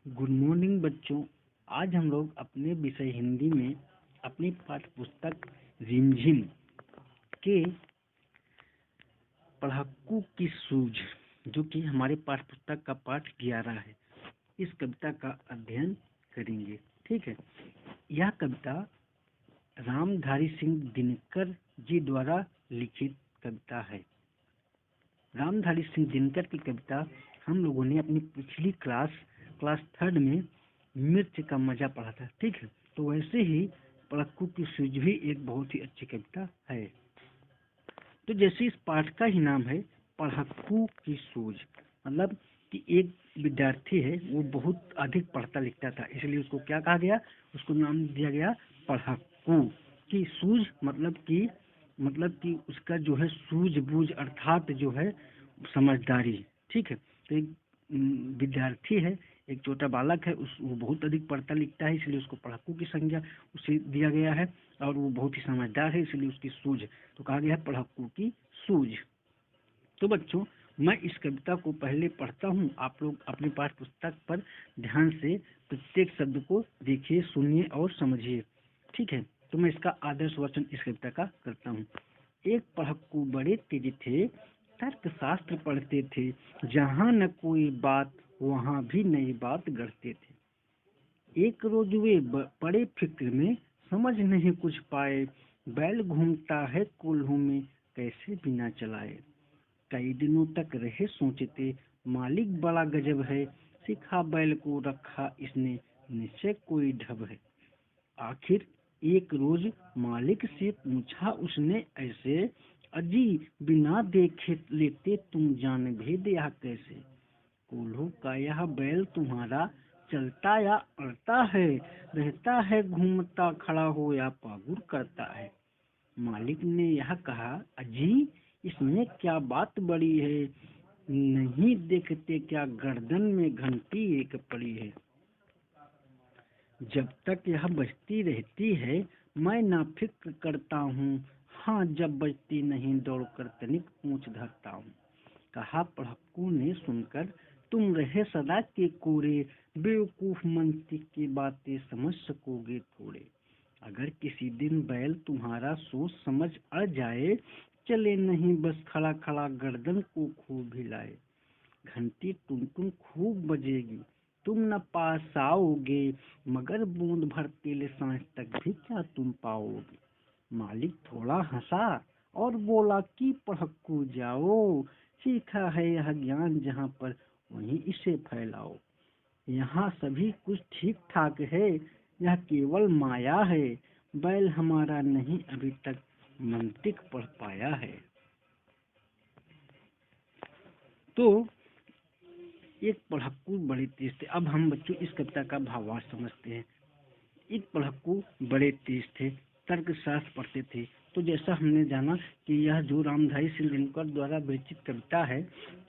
Good morning बच्चों। आज हम लोग अपने विषय हिंदी में अपनी पाठ्य पुस्तक रिमझिम के पढ़ाकू की सूझ, जो कि हमारे पाठ्य पुस्तक का पाठ 11 है, इस कविता का अध्ययन करेंगे। ठीक है। यह कविता रामधारी सिंह दिनकर जी द्वारा लिखित कविता है। रामधारी सिंह दिनकर की कविता हम लोगों ने अपनी पिछली क्लास 3 में मिर्च का मजा पढ़ा था। ठीक है। तो वैसे ही पढ़ाकू की सूझ भी एक बहुत ही अच्छी कविता है। तो जैसे इस पाठ का ही नाम है पढ़ाकू की सूझ, मतलब कि एक विद्यार्थी है, वो बहुत अधिक पढ़ता लिखता था, इसलिए उसको क्या कहा गया, उसको नाम दिया गया पढ़ाकू की सूझ। मतलब कि उसका जो है सूझबूझ अर्थात जो है समझदारी। ठीक है। तो एक विद्यार्थी है, एक छोटा बालक है, वो बहुत अधिक पढ़ता लिखता है, इसलिए उसको पढ़ाकू की संज्ञा उसे दिया गया है, और वो बहुत ही समझदार है, इसलिए उसकी सूझ तो कहा गया है पढ़ाकू की सूझ। तो बच्चों, मैं इस कविता को पहले पढ़ता हूँ, आप लोग अपने पाठ्य पुस्तक पर ध्यान से प्रत्येक शब्द को देखिए, सुनिए और समझिए। ठीक है। तो मैं इसका आदर्श वचन इस कविता का करता हूँ। एक पढ़ाकू बड़े तेज थे, तर्क शास्त्र पढ़ते थे, जहाँ न कोई बात वहाँ भी नई बात गढ़ते थे। एक रोज वे पड़े फिक्र में, समझ नहीं कुछ पाए, बैल घूमता है कोल्हू में, कैसे बिना चलाए। कई दिनों तक रहे सोचते, मालिक बड़ा गजब है, सिखा बैल को रखा इसने, निश्चय कोई ढब है। आखिर एक रोज मालिक से पूछा उसने ऐसे, अजी बिना देखे लेते तुम जान भेद यह कैसे। कोल्हू का यह बैल तुम्हारा चलता या अड़ता है, रहता है घूमता खड़ा हो या पागुर करता है। मालिक ने यह कहा, अजी इसमें क्या बात बड़ी है, नहीं देखते क्या गर्दन में घंटी एक पड़ी है। जब तक यह बजती रहती है मैं ना फिक्र करता हूँ, हाँ जब बजती नहीं दौड़कर तनिक पूंछ धरता हूँ। कहा पढ़ाकू ने सुनकर, तुम रहे सदा के कोरे, बेवकूफ मनती की बातें समझ सकोगे थोड़े। अगर किसी दिन बैल तुम्हारा सोच समझ अड़ जाए, चले नहीं बस खड़ा खड़ा गर्दन को खूब हिलाए। घंटी टुन टुन खूब बजेगी, तुम न पास आओगे, मगर बूंद भर तेल सांझ तक भी क्या तुम पाओगे। मालिक थोड़ा हंसा और बोला कि पढ़ाकू जाओ, सीखा है यह ज्ञान जहाँ पर वहीं इसे फैलाओ। यहाँ सभी कुछ ठीक ठाक है, यह केवल माया है, बैल हमारा नहीं अभी तक मंतिक पढ़ पाया है। तो एक पढ़ाकू बड़े तेज थे। अब हम बच्चों इस कविता का भावार्थ समझते हैं। एक पढ़ाकू बड़े तेज थे, तर्कशास्त्र पढ़ते थे। तो जैसा हमने जाना कि यह जो रामधारी सिंह दिनकर द्वारा विरचित कविता है,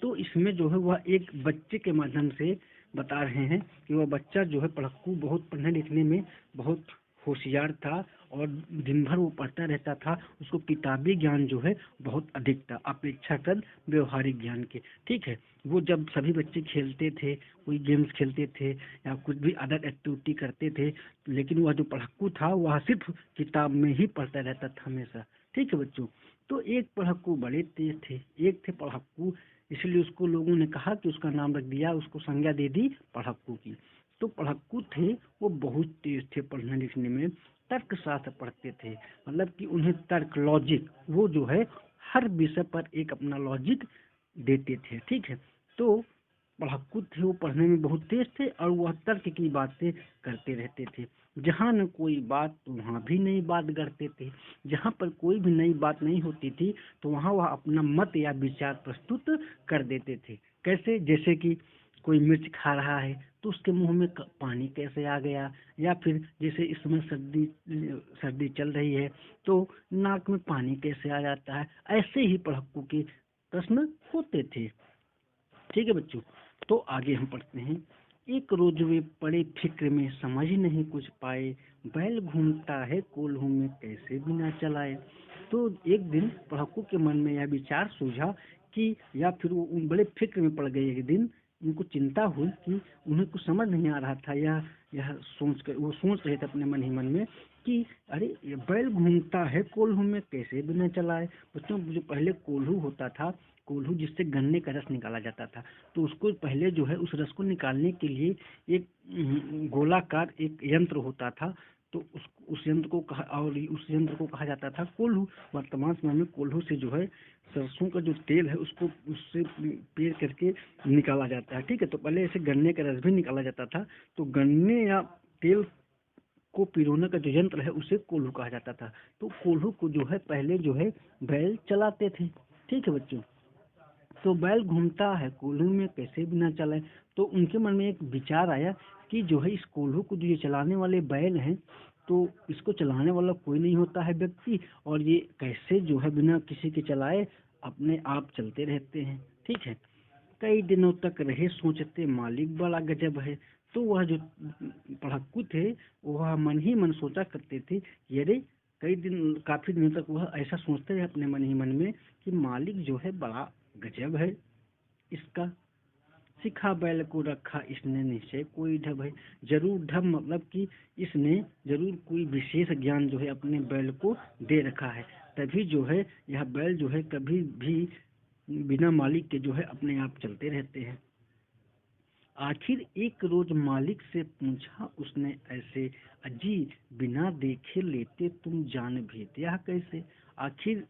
तो इसमें जो है वह एक बच्चे के माध्यम से बता रहे हैं कि वह बच्चा जो है पढ़ाकू बहुत पढ़ने लिखने में बहुत होशियार था, और दिन भर वो पढ़ता रहता था। उसको किताबी ज्ञान जो है बहुत अधिक था अपेक्षाकृत व्यवहारिक ज्ञान के। ठीक है। वो जब सभी बच्चे खेलते थे, कोई गेम्स खेलते थे या कुछ भी अदर एक्टिविटी करते थे, लेकिन वह जो पढ़ाकू था वह सिर्फ किताब में ही पढ़ता रहता था हमेशा। ठीक है बच्चों। तो एक पढ़ाकू बड़े तेज थे, एक थे पढ़ाकू, इसलिए उसको लोगों ने कहा कि उसका नाम रख दिया, उसको संज्ञा दे दी पढ़ाकू की। तो पढ़ाकू थे, वो बहुत तेज थे पढ़ने लिखने में, तर्कशास्त्र पढ़ते थे, मतलब कि उन्हें तर्क लॉजिक, वो जो है हर विषय पर एक अपना लॉजिक देते थे। ठीक है। तो पढ़ाकू थे, वो पढ़ने में बहुत तेज थे, और वह तर्क की बातें करते रहते थे। जहाँ न कोई बात तो वहाँ भी नई बात गढ़ते थे। जहाँ पर कोई भी नई बात नहीं होती थी तो वहाँ वह अपना मत या विचार प्रस्तुत कर देते थे। कैसे? जैसे कि कोई मिर्च खा रहा है तो उसके मुंह में पानी कैसे आ गया, या फिर जैसे इस समय सर्दी सर्दी चल रही है तो नाक में पानी कैसे आ जाता है। ऐसे ही पढ़ाकू के प्रश्न होते थे। ठीक है बच्चों। तो आगे हम पढ़ते हैं। एक रोज वे पड़े फिक्र में, समझ नहीं कुछ पाए, बैल घूमता है कोल्हू में, कैसे बिना चलाए। तो एक दिन पढ़ाकू के मन में यह विचार सूझा कि, या फिर वो बड़े फिक्र में पड़ गए एक दिन, उनको चिंता हुई कि उन्हें कुछ समझ नहीं आ रहा था, या यह सोच कर वो सोच रहे थे अपने मन ही मन में कि अरे ये बैल घूमता है कोल्हू में, कैसे बिना चलाए। बच्चों, जो पहले कोल्हू होता था, कोल्हू जिससे गन्ने का रस निकाला जाता था, तो उसको पहले जो है उस रस को निकालने के लिए एक गोलाकार एक यंत्र होता था, तो उस यंत्र को कहा, और उस यंत्र को कहा जाता था कोल्हू। वर्तमान समय में कोल्हू से जो है सरसों का जो तेल है उसको उससे पेर करके निकाला जाता है। ठीक है, तो पहले ऐसे गन्ने का रस भी निकाला जाता था, तो गन्ने या तेल को पिरोने का जो यंत्र है उसे कोल्हू कहा जाता था। तो कोल्हू को जो है पहले जो है बैल चलाते थे। ठीक है बच्चों, तो बैल घूमता है कोल्हू में, कैसे बिना चलाए। तो उनके मन में एक विचार आया कि जो है इस कोल्हू को जो ये चलाने वाले बैल हैं, तो इसको चलाने वाला कोई नहीं होता है व्यक्ति, और ये कैसे जो है बिना किसी के चलाए अपने आप चलते रहते हैं। ठीक है, कई दिनों तक रहे सोचते, मालिक बड़ा गजब है। तो वह जो पढ़ाकू थे वह मन ही मन सोचा करते थे, अरे काफी दिनों तक वह ऐसा सोचते रहे अपने मन ही मन में कि मालिक जो है बड़ा गजब है इसका। सिखा बैल को रखा इसने निश्चय कोई ढब है। जरूर ढब मतलब कि इसने जरूर कोई विशेष ज्ञान जो है अपने बैल को दे रखा है, तभी जो है यह बैल जो है कभी भी बिना मालिक के जो है अपने आप चलते रहते हैं। आखिर एक रोज मालिक से पूछा उसने ऐसे, अजी बिना देखे लेते तुम जान भेद यह कैसे। आखिर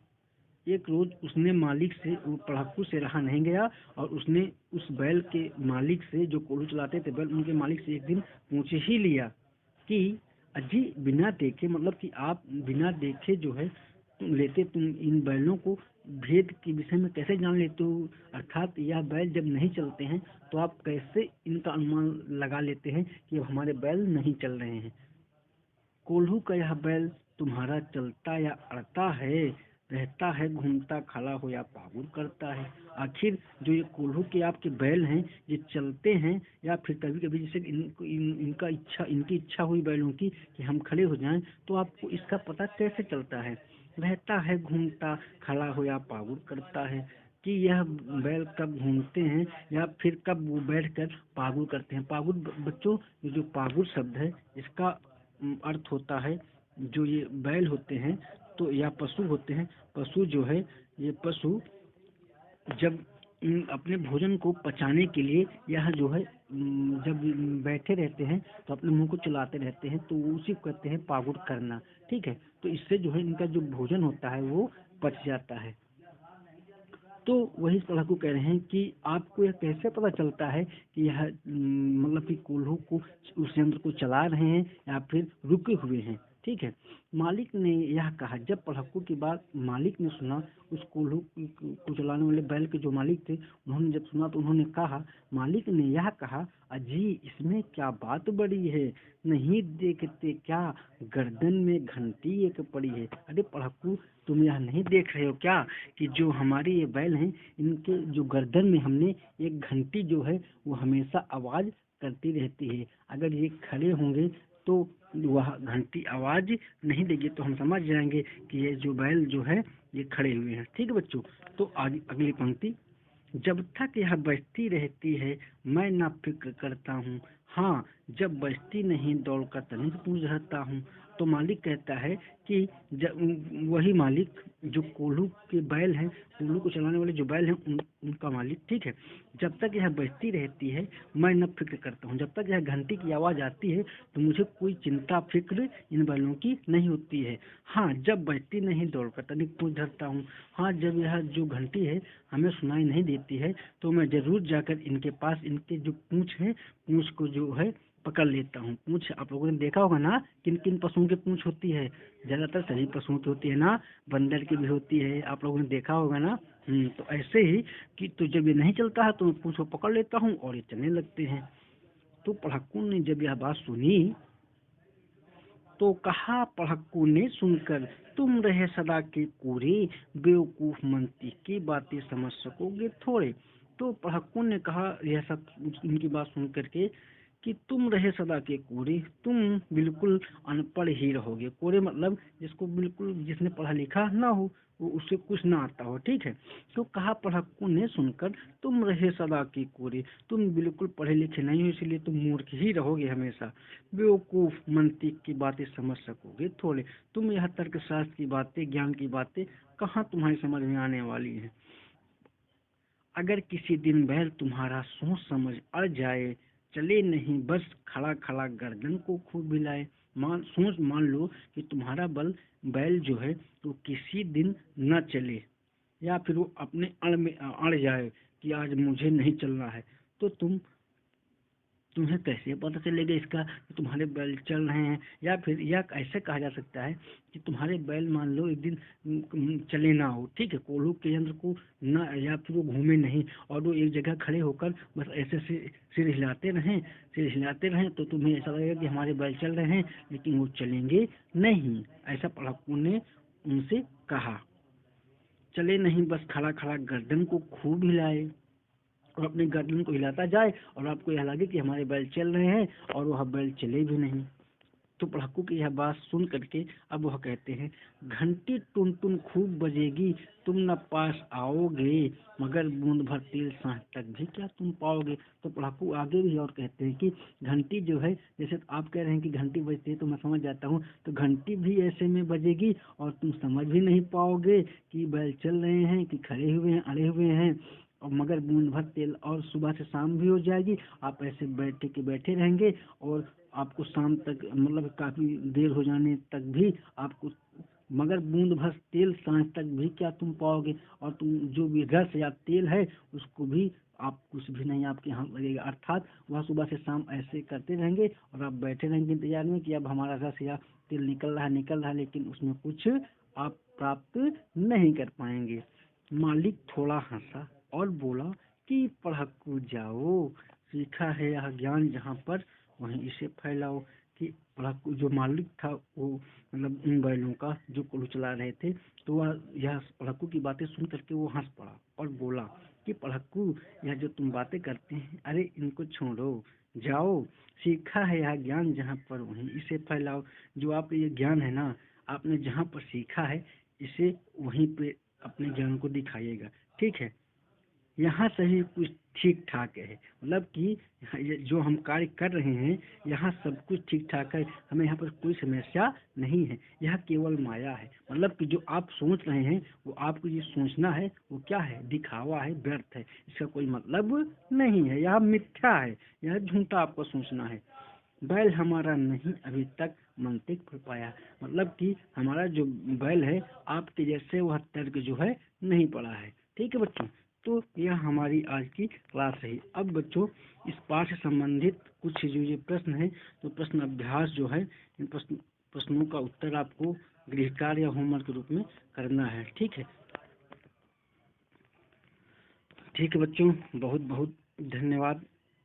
एक रोज उसने मालिक से, वो पढ़ाकू से रहा नहीं गया, और उसने उस बैल के मालिक से, जो कोल्हू चलाते थे बैल, उनके मालिक से एक दिन पूछ ही लिया कि अजी बिना देखे, मतलब कि आप बिना देखे जो है तुम इन बैलों को भेद के विषय में कैसे जान लेते हो, अर्थात यह बैल जब नहीं चलते हैं तो आप कैसे इनका अनुमान लगा लेते हैं कि हमारे बैल नहीं चल रहे हैं। कोल्हू का यह बैल तुम्हारा चलता या अड़ता है, रहता है घूमता, खड़ा हो या पागुर करता है। आखिर जो ये कोल्हू के आपके बैल हैं, ये चलते हैं या फिर कभी कभी जैसे इनकी इच्छा हुई बैलों की कि हम खड़े हो जाएं, तो आपको इसका पता कैसे चलता है। रहता है घूमता, खड़ा हो या पागुर करता है, कि यह बैल कब घूमते हैं या फिर कब वो बैठकर पागुर करते हैं। पागुर बच्चों, ये जो पागुर शब्द है इसका अर्थ होता है, जो ये बैल होते हैं तो या पशु होते हैं, पशु जो है ये पशु जब अपने भोजन को पचाने के लिए यह जो है जब बैठे रहते हैं तो अपने मुंह को चलाते रहते हैं, तो उसी को कहते हैं पागुर करना। ठीक है, तो इससे जो है इनका जो भोजन होता है वो पच जाता है। तो वही पढ़ाकू कह रहे हैं कि आपको यह कैसे पता चलता है कि यह मतलब कि कोल्हू को उस यंत्र को चला रहे हैं या फिर रुके हुए हैं। ठीक है, मालिक ने यह कहा। जब पढ़ाकू की बात मालिक ने सुना, उस कोल्हू को चलाने वाले बैल के जो मालिक थे, उन्होंने जब सुना तो उन्होंने कहा, मालिक ने यह कहा, अजी इसमें क्या बात बड़ी है, नहीं देखते क्या गर्दन में घंटी एक पड़ी है। अरे पढ़ाकू, तुम यह नहीं देख रहे हो क्या कि जो हमारे ये बैल हैं, इनके जो गर्दन में हमने एक घंटी जो है वो हमेशा आवाज करती रहती है। अगर ये खड़े होंगे तो वह घंटी आवाज नहीं देगी, तो हम समझ जाएंगे कि ये जो बैल जो है ये खड़े हुए हैं। ठीक है बच्चों, तो आगे अगली पंक्ति, जब तक यह बजती रहती है मैं ना फिक्र करता हूँ, हाँ जब बजती नहीं दौड़ कर तनिक पूछ रहता हूँ। तो मालिक कहता है कि जब वही मालिक जो कोल्हू के बैल हैं, कोल्हू को चलाने वाले जो बैल हैं उनका मालिक, ठीक है, जब तक यह बजती रहती है मैं न फिक्र करता हूँ, जब तक यह घंटी की आवाज़ आती है तो मुझे कोई चिंता फिक्र इन बैलों की नहीं होती है। हाँ जब बजती नहीं दौड़ कर तनिक पूछ धरता हूँ, हाँ जब यह जो घंटी है हमें सुनाई नहीं देती है तो मैं जरूर जाकर इनके पास, इनके जो पूंछ है, पूंछ को जो है पकड़ लेता हूँ। पूंछ आप लोगों ने देखा होगा ना, किन किन पशुओं की पूंछ होती है, ज्यादातर सभी पशुओं की होती है ना, बंदर की भी होती है, आप लोगों ने देखा होगा ना। तो ऐसे ही कि तो जब ये नहीं चलता है तो मैं पूंछ को पकड़ लेता हूँ और ये चलने लगते हैं। तो पढ़ाकू ने जब यह बात सुनी तो कहा, पढ़ाकू ने सुनकर, तुम रहे सदा के कोरे, बेवकूफ मनती की बातें समझ सकोगे थोड़े। तो पढ़ाकू ने कहा यह सब, इनकी बात सुन करके कि तुम रहे सदा के कोरे, तुम बिल्कुल अनपढ़ ही रहोगे। कोरे मतलब जिसको बिल्कुल, जिसने पढ़ा लिखा ना हो, वो उसे कुछ ना आता हो, ठीक है। तो कहा पढ़ाकू ने सुनकर, तुम रहे सदा के कोरे, तुम बिल्कुल पढ़े लिखे नहीं हो, इसलिए तुम मूर्ख ही रहोगे हमेशा। बेवकूफ मंतिक की बातें समझ सकोगे थोड़े, तुम यह तर्कशास्त्र की बातें, ज्ञान की बातें कहाँ तुम्हारी समझ में आने वाली हैं। अगर किसी दिन बैल तुम्हारा सोच समझ अड़ जाए, चले नहीं बस खड़ा खड़ा गर्दन को खूब हिलाए। मान लो कि तुम्हारा बैल जो है तो किसी दिन न चले, या फिर वो अपने अड़ में अड़ जाए कि आज मुझे नहीं चलना है, तो तुम्हें कैसे पता चलेगा इसका कि तुम्हारे बैल चल रहे हैं। या फिर यह ऐसे कहा जा सकता है कि तुम्हारे बैल मान लो एक दिन चले ना हो, ठीक है, कोल्हू के यंत्र को ना, या फिर वो घूमे नहीं और वो एक जगह खड़े होकर बस ऐसे सिर हिलाते रहें, तो तुम्हें ऐसा लगेगा कि हमारे बैल चल रहे हैं, लेकिन वो चलेंगे नहीं। ऐसा पढ़ाकू ने उनसे कहा। चले नहीं बस खड़ा खड़ा गर्दन को खूब हिलाए, और अपनी गर्दन को हिलाता जाए और आपको यह लगे कि हमारे बैल चल रहे हैं, और वह बैल चले भी नहीं। तो पढ़ाकू की यह बात सुन करके अब वह कहते हैं, घंटी टुन टुन खूब बजेगी, तुम न पास आओगे, मगर बूंद भर तेल सांझ तक भी क्या तुम पाओगे। तो पढ़ाकू आगे भी और कहते हैं कि घंटी जो है, जैसे आप कह रहे हैं कि घंटी बजती है, तो मैं समझ जाता हूँ, तो घंटी भी ऐसे में बजेगी और तुम समझ भी नहीं पाओगे कि बैल चल रहे हैं कि खड़े हुए हैं, अड़े हुए हैं, और मगर बूंद भर तेल, और सुबह से शाम भी हो जाएगी, आप ऐसे बैठे रहेंगे, और आपको शाम तक मतलब काफी देर हो जाने तक भी आपको, मगर बूंद भर तेल सांझ तक भी क्या तुम पाओगे, और तुम जो भी रस या तेल है उसको भी आप कुछ भी नहीं आपके यहाँ लगेगा। अर्थात वह सुबह से शाम ऐसे करते रहेंगे और आप बैठे रहेंगे इंतजार में कि अब हमारा रस या तेल निकल रहा है, लेकिन उसमें कुछ आप प्राप्त नहीं कर पाएंगे। मालिक थोड़ा हंसा और बोला कि पढ़ाकू जाओ, सीखा है यह ज्ञान जहाँ पर वहीं इसे फैलाओ। कि पढ़ाकू जो मालिक था, वो मतलब उन बैलों का जो कोल्हू चला रहे थे, तो वह यह पढ़ाकू की बातें सुन करके वो हंस पड़ा और बोला कि पढ़ाकू, यह जो तुम बातें करते हैं, अरे इनको छोड़ो, जाओ, सीखा है यह ज्ञान जहाँ पर वहीं इसे फैलाओ। जो आप ये ज्ञान है ना, आपने जहाँ पर सीखा है, इसे वहीं पे अपने ज्ञान को दिखाइएगा, ठीक है। यहाँ सही कुछ ठीक ठाक है, मतलब कि ये जो हम कार्य कर रहे हैं, यहाँ सब कुछ ठीक ठाक है, हमें यहाँ पर कोई समस्या नहीं है। यह केवल माया है, मतलब कि जो आप सोच रहे हैं, वो आपको ये सोचना है, वो क्या है, दिखावा है, व्यर्थ है, इसका कोई मतलब नहीं है, यह मिथ्या है, यह झूठा आपको सोचना है। बैल हमारा नहीं अभी तक मंतिक पढ़ पाया, मतलब कि हमारा जो बैल है आपके जैसे वह तर्क जो है नहीं पढ़ा है, ठीक है बच्चों। तो यह हमारी आज की क्लास है। अब बच्चों, इस पाठ से संबंधित कुछ जो ये प्रश्न है, तो प्रश्न अभ्यास जो है, इन प्रश्नों का उत्तर आपको गृह कार्य या होमवर्क के रूप में करना है, ठीक है। ठीक है बच्चों, बहुत बहुत धन्यवाद।